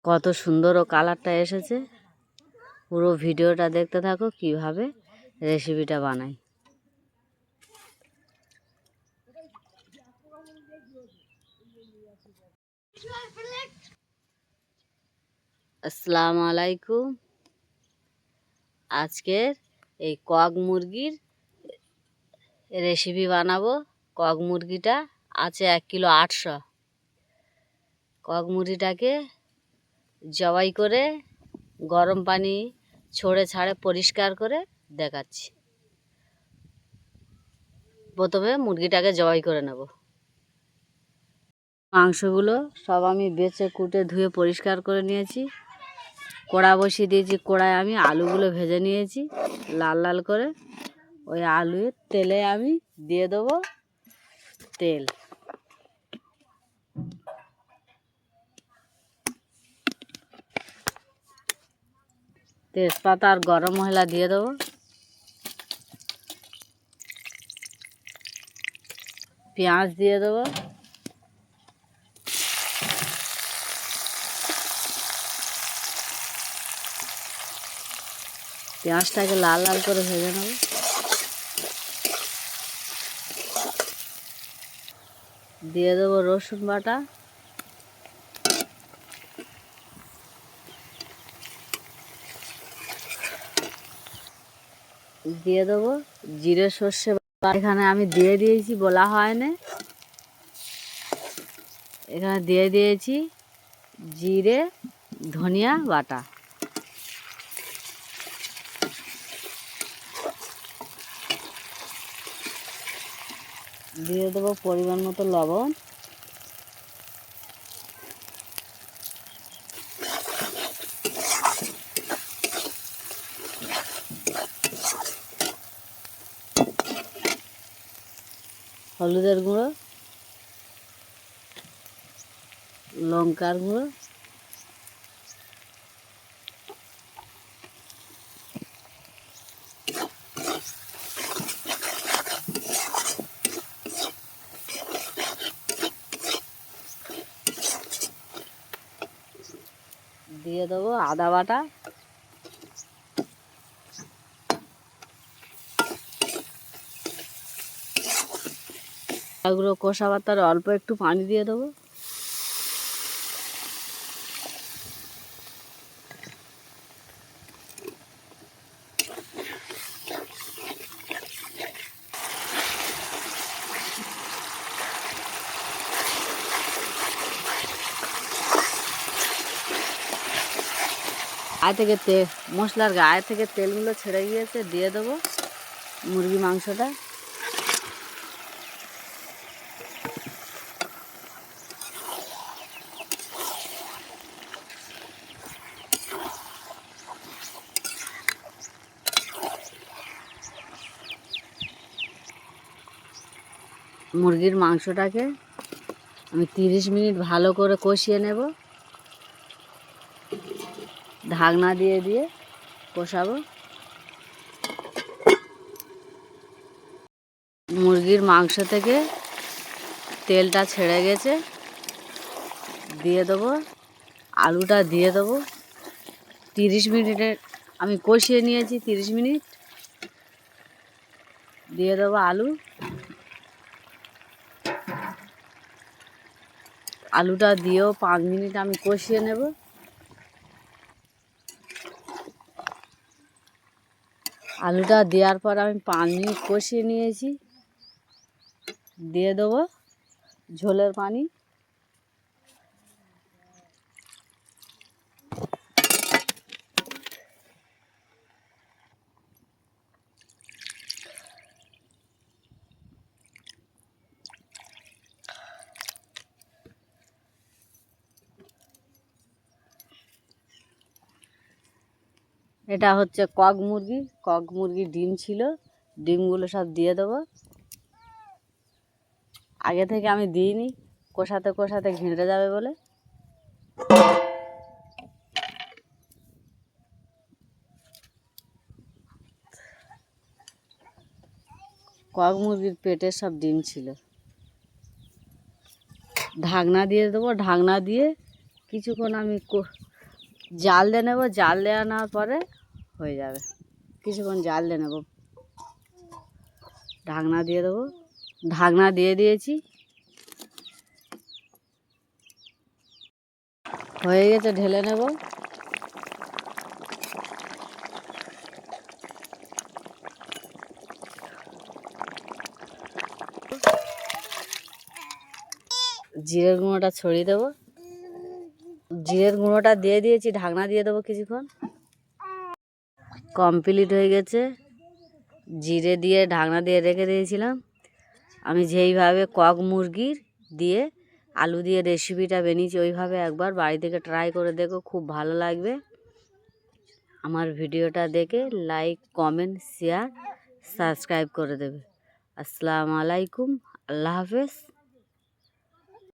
কত সুন্দর ও কালারটা এসেছে। পুরো ভিডিওটা দেখতে থাকো কিভাবে রেসিপিটা বানাই। আসসালামু আলাইকুম। আজকের এই কক মুরগির রেসিপি বানাবো। কক মুরগিটা আছে 1 কিলো 800। কক মুরগিটাকে জবাই করে গরম পানি ছড়ে ছাড়ে পরিষ্কার করে দেখাচ্ছি। প্রথমে মুরগিটাকে জবাই করে নেব। মাংসগুলো সব আমি বেছে কুটে ধুয়ে পরিষ্কার করে নিয়েছি। কড়া বসিয়ে দিয়েছি। কড়ায় আমি আলুগুলো ভেজে নিয়েছি লাল লাল করে। ওই আলুর তেলে আমি দিয়ে দেবো তেল, তেজপাতা আর গরম মশলা দিয়ে দেবো। পেঁয়াজ দিয়ে দেবো। পেঁয়াজটাকে লাল লাল করে ভেজে নেব। দিয়ে দেবো রসুন বাটা, দিয়ে দেবো জিরে সর্ষে বাটা। এখানে আমি দিয়ে দিয়েছি, বলা হয় না, এখানে দিয়ে দিয়েছি জিরে ধনিয়া বাটা। দিয়ে দেবো পরিমাণ মতো লবণ, হলুদের গুঁড়ো, লঙ্কার গুঁড়ো, দিয়ে দেবো আদা বাটা, এগুলো কষাবার তার অল্প একটু পানি দিয়ে দেবো। গায়ে থেকে মশলার গায়ে থেকে তেলগুলো ছেড়ে গিয়েছে, দিয়ে দেবো মুরগি মাংসটা। মুরগির মাংসটাকে আমি 30 মিনিট ভালো করে কষিয়ে নেব। ঢাকনা দিয়ে দিয়ে কষাবো। মুরগির মাংস থেকে তেলটা ছেড়ে গেছে, দিয়ে দেবো আলুটা, দিয়ে দেবো 30 মিনিটের আমি কষিয়ে নিয়েছি। 30 মিনিট দিয়ে দেবো আলু। আলুটা দিয়েও 5 মিনিট আমি কষিয়ে নেব। আলুটা দেওয়ার পর আমি 5 মিনিট কষিয়ে নিয়েছি। দিয়ে দেবো ঝোলের পানি। এটা হচ্ছে কক মুরগি। কক মুরগির ডিম ছিল, ডিমগুলো সব দিয়ে দেবো। আগে থেকে আমি দিইনি, কষাতে কষাতে ঘেঁটে যাবে বলে। কক মুরগির পেটের সব ডিম ছিল। ঢাকনা দিয়ে দেবো। ঢাকনা দিয়ে কিছুক্ষণ আমি জাল দিয়ে নেবো, জাল দেওয়া নেওয়ার পরে হয়ে যাবে। কিছুক্ষণ জাল দিয়ে নেবো, ঢাকনা দিয়ে দেবো। ঢাকনা দিয়ে দিয়েছি, হয়ে গেছে, ঢেলে নেব। জিরের গুঁড়োটা ছড়িয়ে দেবো, জিরের গুঁড়োটা দিয়ে দিয়েছি, ঢাকনা দিয়ে দেবো কিছুক্ষণ। কমপ্লিট হয়ে গেছে, জিরে দিয়ে ঢাকনা দিয়ে রেখে দিয়েছিলাম। আমি যেইভাবে কক মুরগির দিয়ে আলু দিয়ে রেসিপিটা বানিয়েছি ওইভাবে একবার বাড়ি থেকে ট্রাই করে দেখো, খুব ভালো লাগবে। আমার ভিডিওটা দেখে লাইক, কমেন্ট, শেয়ার, সাবস্ক্রাইব করে দেবে। আসসালামু আলাইকুম, আল্লাহ হাফেজ।